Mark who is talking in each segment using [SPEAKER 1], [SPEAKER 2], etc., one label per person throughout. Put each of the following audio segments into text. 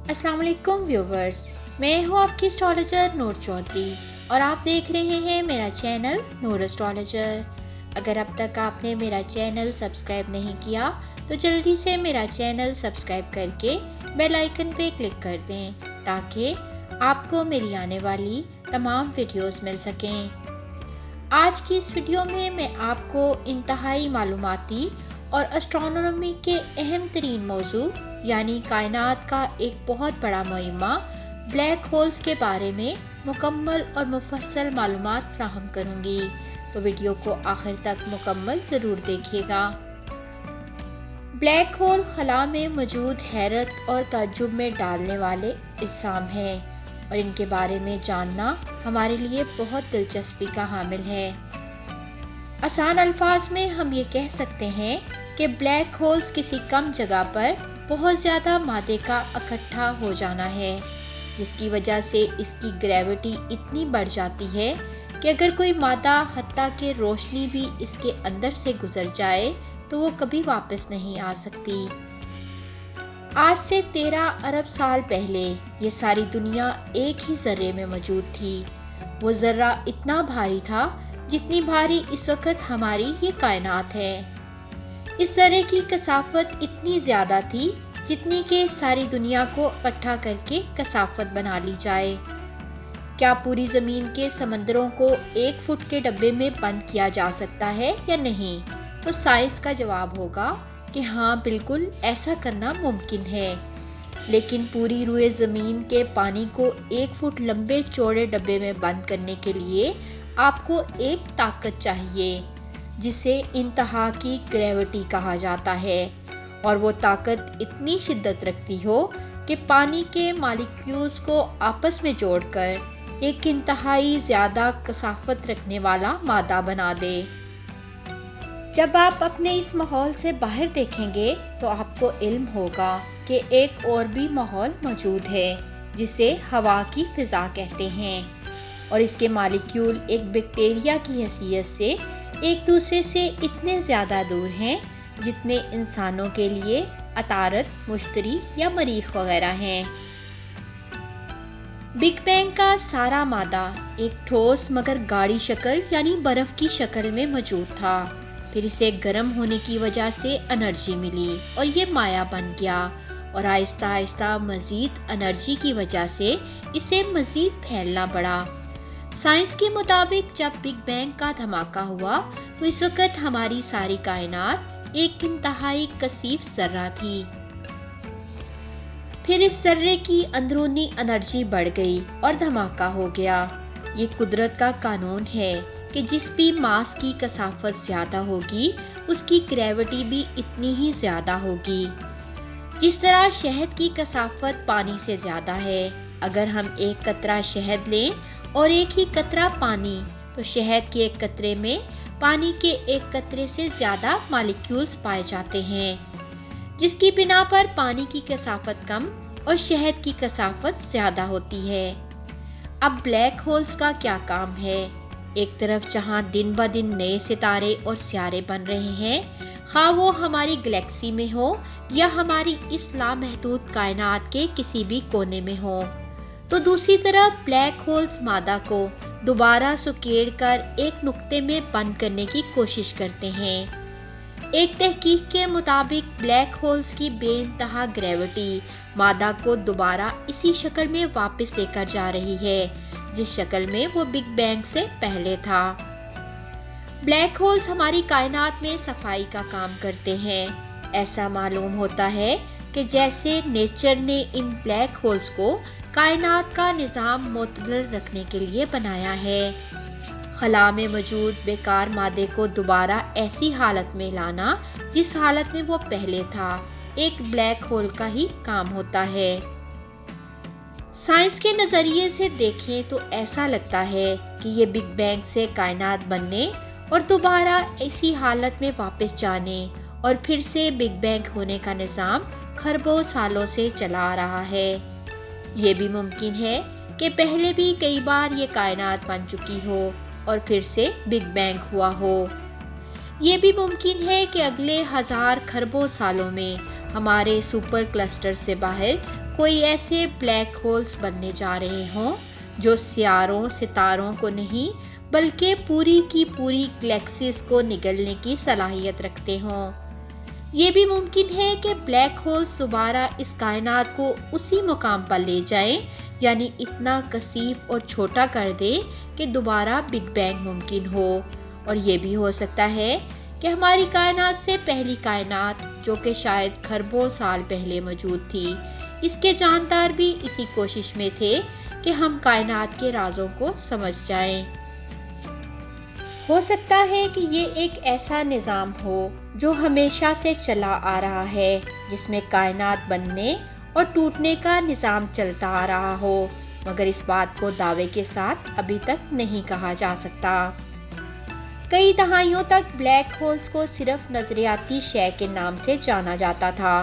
[SPEAKER 1] अस्सलाम वालेकुम व्यूवर्स, मैं हूँ आपकी एस्ट्रोलॉजर नूर चौधरी और आप देख रहे हैं मेरा चैनल नूर एस्ट्रोलॉजर। अगर अब तक आपने मेरा चैनल सब्सक्राइब नहीं किया तो जल्दी से मेरा चैनल सब्सक्राइब करके बेल आइकन पे क्लिक कर दें ताकि आपको मेरी आने वाली तमाम वीडियोस मिल सकें। आज की इस वीडियो में मैं आपको इंतहाई मालूमाती और एस्ट्रोनॉमी के अहम तरीन मौजू यानी कायनात का एक बहुत बड़ा मुहिम्मा ब्लैक होल्स के बारे में मुकम्मल और मुफस्सल मालूमात फ्राहम करूंगी, तो वीडियो को आखिर तक मुकम्मल ज़रूर देखिएगा। ब्लैक होल खला में मौजूद हैरत और ताज्जुब में डालने वाले इस्साम हैं और इनके बारे में जानना हमारे लिए बहुत दिलचस्पी का हामिल है। आसान अल्फाज में हम ये कह सकते हैं कि ब्लैक होल्स किसी कम जगह पर बहुत ज़्यादा मादे का इकट्ठा हो जाना है, जिसकी वजह से इसकी ग्रेविटी इतनी बढ़ जाती है कि अगर कोई मादा हत्ता कि रोशनी भी इसके अंदर से गुजर जाए तो वो कभी वापस नहीं आ सकती। आज से 13 अरब साल पहले ये सारी दुनिया एक ही ज़र्रे में मौजूद थी। वो ज़र्रा इतना भारी था जितनी भारी इस वक्त हमारी ये कायनात है। इस ज़र्रे की कसाफत इतनी ज़्यादा थी जितनी कि सारी दुनिया को इकट्ठा करके कसाफत बना ली जाए। क्या पूरी ज़मीन के समंदरों को 1 फुट के डब्बे में बंद किया जा सकता है या नहीं? तो साइंस का जवाब होगा कि हाँ, बिल्कुल ऐसा करना मुमकिन है। लेकिन पूरी रुए ज़मीन के पानी को 1 फुट लंबे चौड़े डब्बे में बंद करने के लिए आपको एक ताकत चाहिए जिसे इंतहा की ग्रेविटी कहा जाता है, और वो ताकत इतनी शिद्दत रखती हो कि पानी के मॉलिक्यूल्स को आपस में जोड़कर एक इंतहाई ज़्यादा कसाफत रखने वाला मादा बना दे। जब आप अपने इस माहौल से बाहर देखेंगे तो आपको इल्म होगा कि एक और भी माहौल मौजूद है जिसे हवा की फ़िज़ा कहते हैं, और इसके मॉलिक्यूल एक बैक्टीरिया की हैसियत से एक दूसरे से इतने ज़्यादा दूर हैं जितने इंसानों के लिए अतारत, मुश्तरी या मरीख वगैरह हैं। बिग बैंग का सारा मादा एक ठोस मगर गाढ़ी शक्ल यानी बर्फ़ की शक्ल में मौजूद था। फिर इसे गर्म होने की वजह से एनर्जी मिली और ये माया बन गया, और आहिस्ता आहिस्ता मज़ीद एनर्जी की वजह से इसे मज़ीद फैलना बढ़ा। साइंस के मुताबिक जब बिग बैंग का धमाका हुआ तो इस वक्त हमारी सारी कायनात एक इंतहाई कसीफ ज़र्रा थी। फिर इस ज़र्रे की अंदरूनी एनर्जी बढ़ गई और धमाका हो गया। ये कुदरत का कानून है कि जिस भी मास की कसाफत ज़्यादा होगी उसकी ग्रेविटी भी इतनी ही ज़्यादा होगी। जिस तरह शहद की कसाफत पानी से ज़्यादा है, अगर हम एक कतरा शहद लें और एक ही कतरा पानी, तो शहद के एक कतरे में पानी के एक कतरे से ज़्यादा मॉलिक्यूल्स पाए जाते हैं, जिसकी बिना पर पानी की कसाफत कम और शहद की कसाफत ज़्यादा होती है। अब ब्लैक होल्स का क्या काम है? एक तरफ जहां दिन ब दिन नए सितारे और सियारे बन रहे हैं, ख़ां वो हमारी गैलेक्सी में हो या हमारी इस लामहदूद कायनात के किसी भी कोने में हो, तो दूसरी तरफ ब्लैक होल्स मादा को दोबारा सुकेड़ कर एक नुक्ते में बंद करने की कोशिश करते हैं। एक तहकीक के मुताबिक ब्लैक होल्स की बेइंतहा ग्रेविटी मादा को दोबारा इसी शक्ल में वापस लेकर जा रही है जिस शक्ल में वो बिग बैंग से पहले था। ब्लैक होल्स हमारी कायनात में सफाई का काम करते हैं। ऐसा मालूम होता है कि जैसे नेचर ने इन ब्लैक होल्स को कायनात का निज़ाम मुतदल रखने के लिए बनाया है। खला में मौजूद बेकार मादे को दोबारा ऐसी हालत में लाना जिस हालत में वो पहले था, एक ब्लैक होल का ही काम होता है। साइंस के नज़रिए से देखें तो ऐसा लगता है कि ये बिग बैंग से कायनात बनने और दोबारा ऐसी हालत में वापस जाने और फिर से बिग बैंग होने का निज़ाम खरबों सालों से चला आ रहा है। ये भी मुमकिन है कि पहले भी कई बार ये कायनात बन चुकी हो और फिर से बिग बैंग हुआ हो। ये भी मुमकिन है कि अगले 1000 खरबों सालों में हमारे सुपर क्लस्टर से बाहर कोई ऐसे ब्लैक होल्स बनने जा रहे हों जो सितारों को नहीं बल्कि पूरी की पूरी गैलेक्सीज को निगलने की सलाहियत रखते हों। ये भी मुमकिन है कि ब्लैक होल्स दोबारा इस कायनात को उसी मुकाम पर ले जाएं, यानी इतना कसीफ और छोटा कर दें कि दोबारा बिग बैंग मुमकिन हो। और ये भी हो सकता है कि हमारी कायनात से पहली कायनात, जो कि शायद खरबों साल पहले मौजूद थी, इसके जानदार भी इसी कोशिश में थे कि हम कायनात के राजों को समझ जाएं। हो सकता है कि ये एक ऐसा निज़ाम हो जो हमेशा से चला आ रहा है, जिसमें कायनात बनने और टूटने का निज़ाम चलता आ रहा हो, मगर इस बात को दावे के साथ अभी तक नहीं कहा जा सकता। कई दहाइयों तक ब्लैक होल्स को सिर्फ नज़रियाती शय के नाम से जाना जाता था,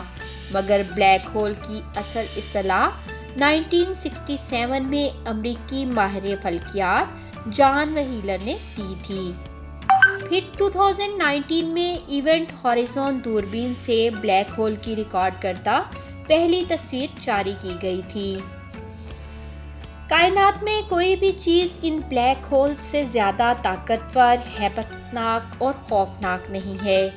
[SPEAKER 1] मगर ब्लैक होल की असल इस्तिलाह 1967 में अमरीकी माहिर फल्कियात जॉन व्हीलर ने दी थी। फिर 2019 में इवेंट हॉरिज़ॉन दूरबीन से ब्लैक होल की रिकॉर्ड करता पहली तस्वीर जारी की गई थी। कायनात में कोई भी चीज़ इन ब्लैक होल्स से ज़्यादा ताकतवर, हैबतनाक और खौफनाक नहीं है।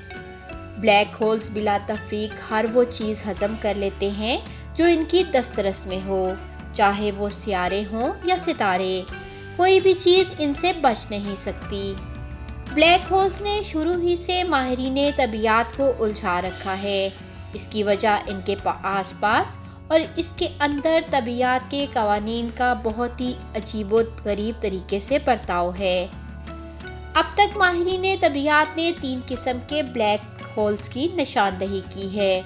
[SPEAKER 1] ब्लैक होल्स बिला तफरीक हर वो चीज़ हजम कर लेते हैं जो इनकी दस्तरस में हो, चाहे वो सियारे हों या सितारे। कोई भी चीज़ इनसे बच नहीं सकती। ब्लैक होल्स ने शुरू ही से माहिरीने तबीयत को उलझा रखा है। इसकी वजह इनके आसपास और इसके अंदर तबीयत के कवानीन का बहुत ही अजीबोगरीब तरीके से बर्ताव है। अब तक माहिरीने तबीयत ने 3 किस्म के ब्लैक होल्स की निशानदही की है।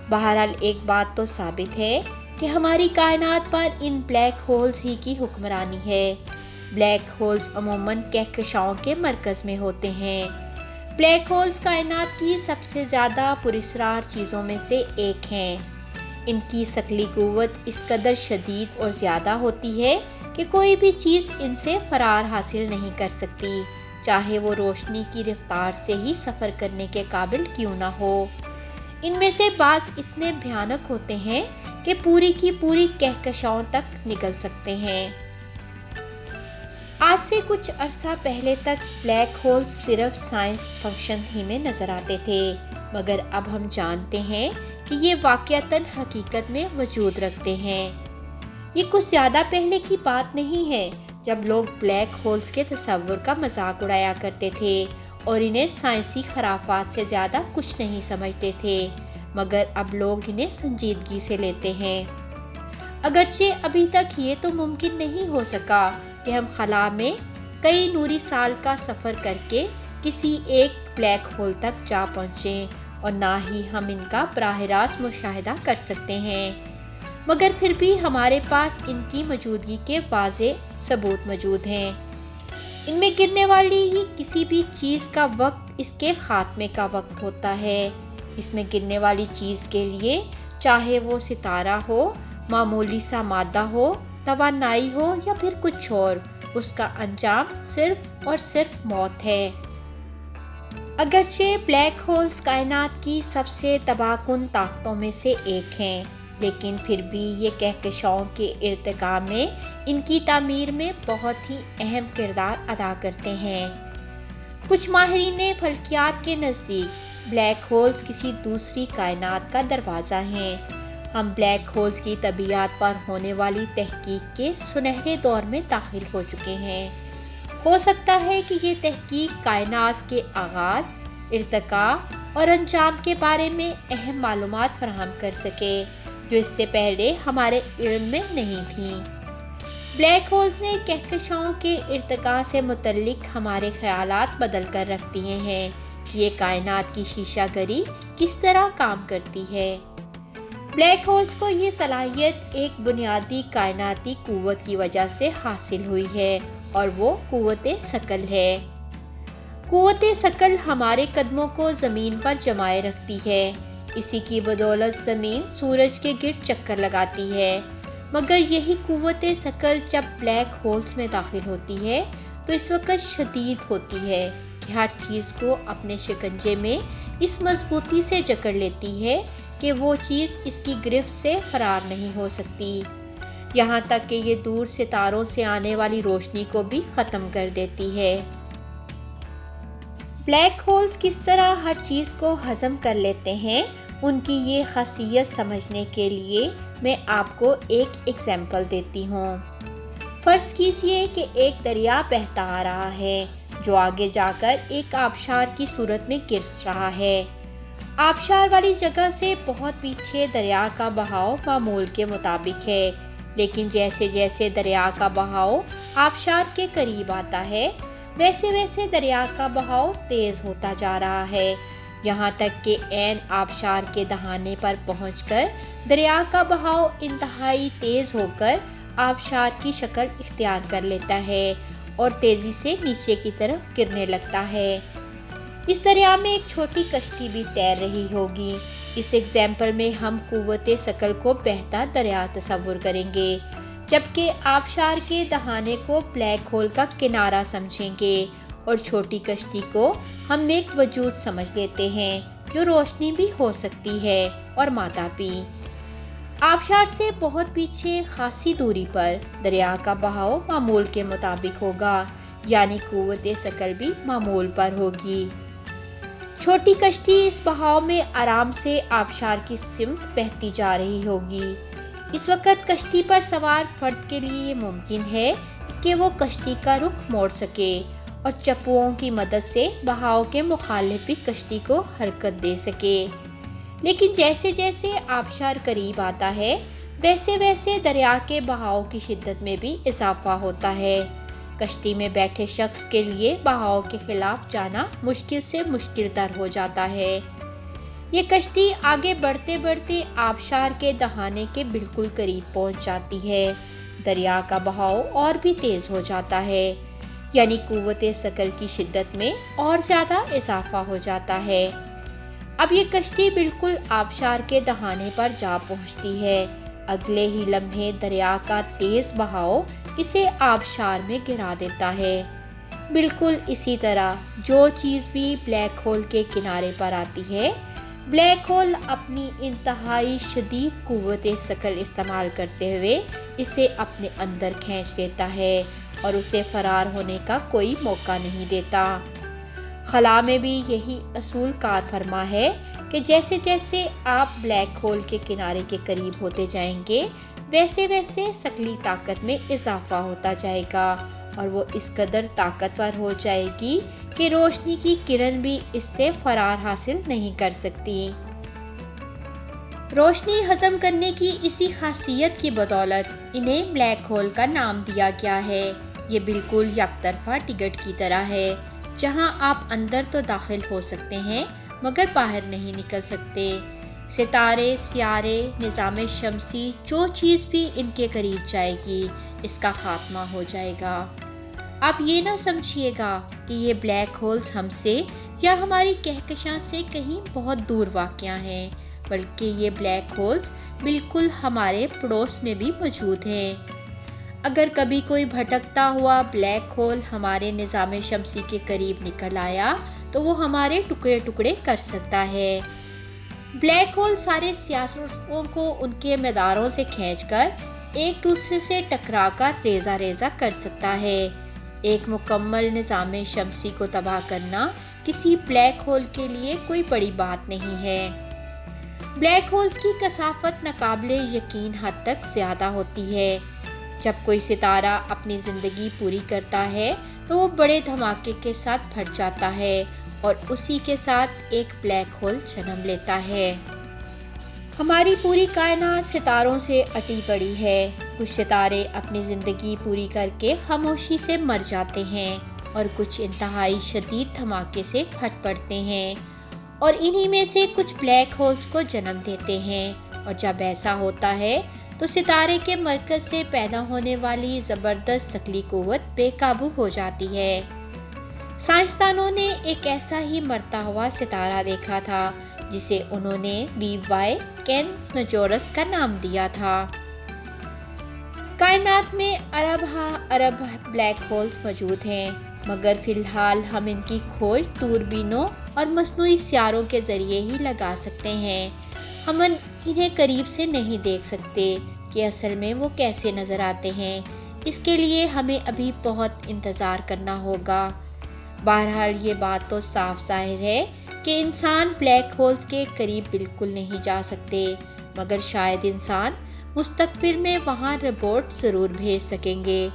[SPEAKER 1] बहरहाल एक बात तो साबित है कि हमारी कायनात पर इन ब्लैक होल्स ही की हुक्मरानी है। ब्लैक होल्स अमूमन कहकशाओं के मरकज़ में होते हैं। ब्लैक होल्स कायनात की सबसे ज़्यादा पुरस्रार चीज़ों में से एक हैं। इनकी सकली कुव्वत इस कदर शदीद और ज़्यादा होती है कि कोई भी चीज़ इनसे फरार हासिल नहीं कर सकती, चाहे वो रोशनी की रफ्तार से ही सफ़र करने के काबिल क्यों ना हो। इनमें से बाज़ इतने भयानक होते हैं कि पूरी की पूरी कहकशाओं तक निकल सकते हैं। आज से कुछ अरसा पहले तक ब्लैक होल्स सिर्फ साइंस फंक्शन ही में नज़र आते थे, मगर अब हम जानते हैं कि ये वाक़यातन हकीकत में वजूद रखते हैं। ये कुछ ज़्यादा पहले की बात नहीं है जब लोग ब्लैक होल्स के तस्वुर का मजाक उड़ाया करते थे और इन्हें साइंसी खराफात से ज़्यादा कुछ नहीं समझते थे, मगर अब लोग इन्हें संजीदगी से लेते हैं। अगरचे अभी तक ये तो मुमकिन नहीं हो सका कि हम खला में कई नूरी साल का सफ़र करके किसी एक ब्लैक होल तक जा पहुँचें, और ना ही हम इनका बराह रास्त मुशाहिदा कर सकते हैं, मगर फिर भी हमारे पास इनकी मौजूदगी के वाज़े सबूत मौजूद हैं। इनमें गिरने वाली किसी भी चीज़ का वक्त इसके ख़ात्मे का वक्त होता है। इसमें गिरने वाली चीज़ के लिए, चाहे वो सितारा हो, मामूली सा मादा हो, तवानाई हो या फिर कुछ और, उसका अंजाम सिर्फ और सिर्फ मौत है। अगरचे ब्लैक होल्स कायनात की सबसे तबाहकुन ताकतों में से एक हैं, लेकिन फिर भी ये कहकशाओं के इर्तिका में, इनकी तामीर में बहुत ही अहम किरदार अदा करते हैं। कुछ माहिरीने फल्कियात के नज़दीक ब्लैक होल्स किसी दूसरी कायनात का दरवाज़ा हैं। हम ब्लैक होल्स की तबीयत पर होने वाली तहकीक के सुनहरे दौर में दाखिल हो चुके हैं। हो सकता है कि ये तहकीक कायनात के आगाज़, इर्तिका और अंजाम के बारे में अहम मालूमात फराहम कर सके, जो इससे पहले हमारे इल्म में नहीं थी। ब्लैक होल्स ने कहकशाओं के इर्तिका से मुतल्लिक हमारे ख्यालात बदल कर रख दिए हैं कि ये कायनात की शीशागरी किस तरह काम करती है। ब्लैक होल्स को ये सलाहियत एक बुनियादी कायनाती कुव्वत की वजह से हासिल हुई है, और वो कुव्वते सकल है। कुव्वते सकल हमारे कदमों को ज़मीन पर जमाए रखती है। इसी की बदौलत ज़मीन सूरज के गिर्द चक्कर लगाती है, मगर यही कुव्वते सकल जब ब्लैक होल्स में दाखिल होती है तो इस वक्त शदीद होती है कि हर चीज़ को अपने शिकंजे में इस मजबूती से जकड़ लेती है कि वो चीज़ इसकी गिरफ्त से फरार नहीं हो सकती, यहाँ तक कि ये दूर सितारों से आने वाली रोशनी को भी ख़त्म कर देती है। ब्लैक होल्स किस तरह हर चीज़ को हज़म कर लेते हैं, उनकी ये खासियत समझने के लिए मैं आपको एक एग्जाम्पल देती हूँ। फ़र्ज़ कीजिए कि एक दरिया बहता आ रहा है जो आगे जाकर एक आबशार की सूरत में गिर रहा है। आबशार वाली जगह से बहुत पीछे दरिया का बहाव मामूल के मुताबिक है, लेकिन जैसे जैसे दरिया का बहाव आबशार के करीब आता है वैसे वैसे दरिया का बहाव तेज होता जा रहा है, यहाँ तक कि ऐन आबशार के दहाने पर पहुंचकर दरिया का बहाव इंतहाई तेज होकर आबशार की शक्ल इख्तियार कर लेता है और तेजी से नीचे की तरफ गिरने लगता है। इस दरिया में एक छोटी कश्ती भी तैर रही होगी। इस एग्जाम्पल में हम कुव्वते सकल को बहता दरिया तस्वुर करेंगे, जबकि आबशार के दहाने को ब्लैक होल का किनारा समझेंगे और छोटी कश्ती को हम एक वजूद समझ लेते हैं जो रोशनी भी हो सकती है और मादा भी। आबशार से बहुत पीछे खासी दूरी पर दरिया का बहाव मामूल के मुताबिक होगा, यानी कुव्वते सकल भी मामूल पर होगी। छोटी कश्ती इस बहाव में आराम से आबशार की सिमत बहती जा रही होगी। इस वक्त कश्ती पर सवार फर्द के लिए ये मुमकिन है कि वो कश्ती का रुख मोड़ सके और चप्पुओं की मदद से बहाव के मुखालिफ भी कश्ती को हरकत दे सके। लेकिन जैसे जैसे आबशार करीब आता है वैसे वैसे दरिया के बहाव की शिद्दत में भी इजाफा होता है। कश्ती में बैठे शख्स के लिए बहाव के खिलाफ जाना मुश्किल से मुश्किल तर हो जाता है। ये कश्ती आगे बढ़ते बढ़ते आबशार के दहाने के बिल्कुल करीब पहुंच जाती है। दरिया का बहाव और भी तेज हो जाता है, यानी कुव्वते सकल की शिद्दत में और ज़्यादा इजाफा हो जाता है। अब ये कश्ती बिल्कुल आबशार के दहाने पर जा पहुंचती है। अगले ही लम्हे दरिया का तेज बहाव इसे आबशार में गिरा देता है। बिल्कुल इसी तरह जो चीज़ भी ब्लैक होल के किनारे पर आती है, ब्लैक होल अपनी इंतहाई शदीद कुव्वते सकल इस्तेमाल करते हुए इसे अपने अंदर खींच लेता है और उसे फरार होने का कोई मौका नहीं देता। खला में भी यही असूल कार फरमा है कि जैसे जैसे आप ब्लैक होल के किनारे के करीब होते जाएंगे वैसे वैसे सकली ताकत में इजाफा होता जाएगा और वो इस कदर ताकतवर हो जाएगी कि रोशनी की किरण भी इससे फरार हासिल नहीं कर सकती। रोशनी हजम करने की इसी खासियत की बदौलत इन्हें ब्लैक होल का नाम दिया गया है। ये बिल्कुल यकतरफा टिकट की तरह है, जहां आप अंदर तो दाखिल हो सकते हैं मगर बाहर नहीं निकल सकते। सितारे, सियारे, निज़ाम शमसी, जो चीज़ भी इनके करीब जाएगी इसका खात्मा हो जाएगा। आप ये ना समझिएगा कि ये ब्लैक होल्स हमसे या हमारी कहकशां से कहीं बहुत दूर वाक़या हैं, बल्कि ये ब्लैक होल्स बिल्कुल हमारे पड़ोस में भी मौजूद हैं। अगर कभी कोई भटकता हुआ ब्लैक होल हमारे निज़ाम शमसी के करीब निकल आया तो वो हमारे टुकड़े टुकड़े कर सकता है। ब्लैक होल सारे सियासतों को उनके मैदारों से खींचकर एक दूसरे से टकराकर रेजा रेजा कर सकता है। एक मुकम्मल निज़ाम शमसी को तबाह करना किसी ब्लैक होल के लिए कोई बड़ी बात नहीं है। ब्लैक होल्स की कसाफत नाकाबिले यकीन हद तक ज़्यादा होती है। जब कोई सितारा अपनी ज़िंदगी पूरी करता है तो वो बड़े धमाके के साथ फट जाता है और उसी के साथ एक ब्लैक होल जन्म लेता है। हमारी पूरी कायनात सितारों से अटी पड़ी है। कुछ सितारे अपनी ज़िंदगी पूरी करके खामोशी से मर जाते हैं और कुछ इंतहाई शदीद धमाके से फट पड़ते हैं और इन्हीं में से कुछ ब्लैक होल्स को जन्म देते हैं। और जब ऐसा होता है तो सितारे के मरकज से पैदा होने वाली ज़बरदस्त शकली कुव्वत बेकाबू हो जाती है। साइंसदानों ने एक ऐसा ही मरता हुआ सितारा देखा था जिसे उन्होंने वी.वाई. कैनस मेजोरस का नाम दिया था। कायनात में अरब ब्लैक होल्स मौजूद हैं, मगर फिलहाल हम इनकी खोज दूरबीनों और मसनूई सियारों के ज़रिए ही लगा सकते हैं। हम इन्हें करीब से नहीं देख सकते कि असल में वो कैसे नज़र आते हैं। इसके लिए हमें अभी बहुत इंतज़ार करना होगा। बहरहाल ये बात तो साफ जाहिर है कि इंसान ब्लैक होल्स के करीब बिल्कुल नहीं जा सकते, मगर शायद इंसान मुस्तकबिल में वहां रिपोर्ट ज़रूर भेज सकेंगे।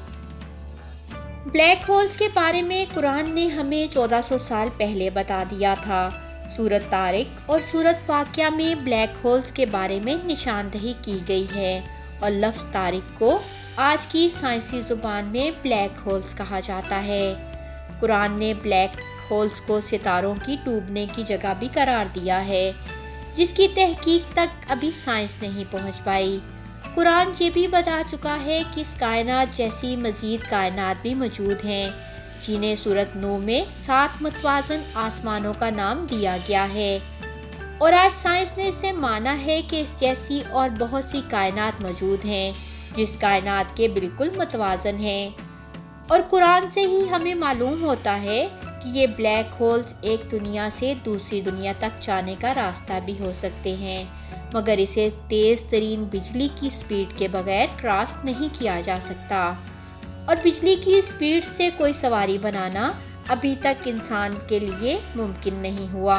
[SPEAKER 1] ब्लैक होल्स के बारे में कुरान ने हमें 1400 साल पहले बता दिया था। सूरत तारिक और सूरत वाक़िया में ब्लैक होल्स के बारे में निशानदही की गई है और लफ्ज़ तारिक को आज की साइंसी ज़ुबान में ब्लैक होल्स कहा जाता है। कुरान ने ब्लैक होल्स को सितारों की डूबने की जगह भी करार दिया है, जिसकी तहकीक तक अभी साइंस नहीं पहुंच पाई। कुरान ये भी बता चुका है कि इस कायनात जैसी मज़ीद कायनात भी मौजूद हैं, जिन्हें सूरत नूह में 7 मुतवाज़न आसमानों का नाम दिया गया है, और आज साइंस ने इसे माना है कि इस जैसी और बहुत सी कायनात मौजूद हैं जिस कायनात के बिल्कुल मुतवाज़न हैं। और कुरान से ही हमें मालूम होता है कि ये ब्लैक होल्स एक दुनिया से दूसरी दुनिया तक जाने का रास्ता भी हो सकते हैं, मगर इसे तेज़ तरीन बिजली की स्पीड के बगैर क्रॉस नहीं किया जा सकता, और बिजली की स्पीड से कोई सवारी बनाना अभी तक इंसान के लिए मुमकिन नहीं हुआ।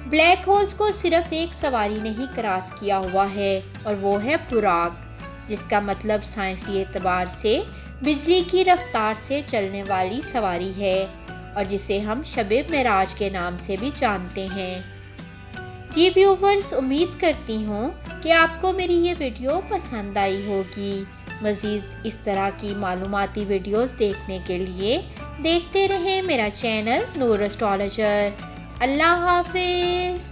[SPEAKER 1] ब्लैक होल्स को सिर्फ एक सवारी नहीं क्रॉस किया हुआ है, और वो है बुराक, जिसका मतलब साइंसी एतबार से बिजली की रफ्तार से चलने वाली सवारी है, और जिसे हम शबे मेराज के नाम से भी जानते हैं। जी व्यूवर्स, उम्मीद करती हूँ कि आपको मेरी ये वीडियो पसंद आई होगी। मज़ीद इस तरह की मालूमाती वीडियोस देखने के लिए देखते रहें मेरा चैनल नूर एस्ट्रोलॉजर। अल्लाह हाफिज़।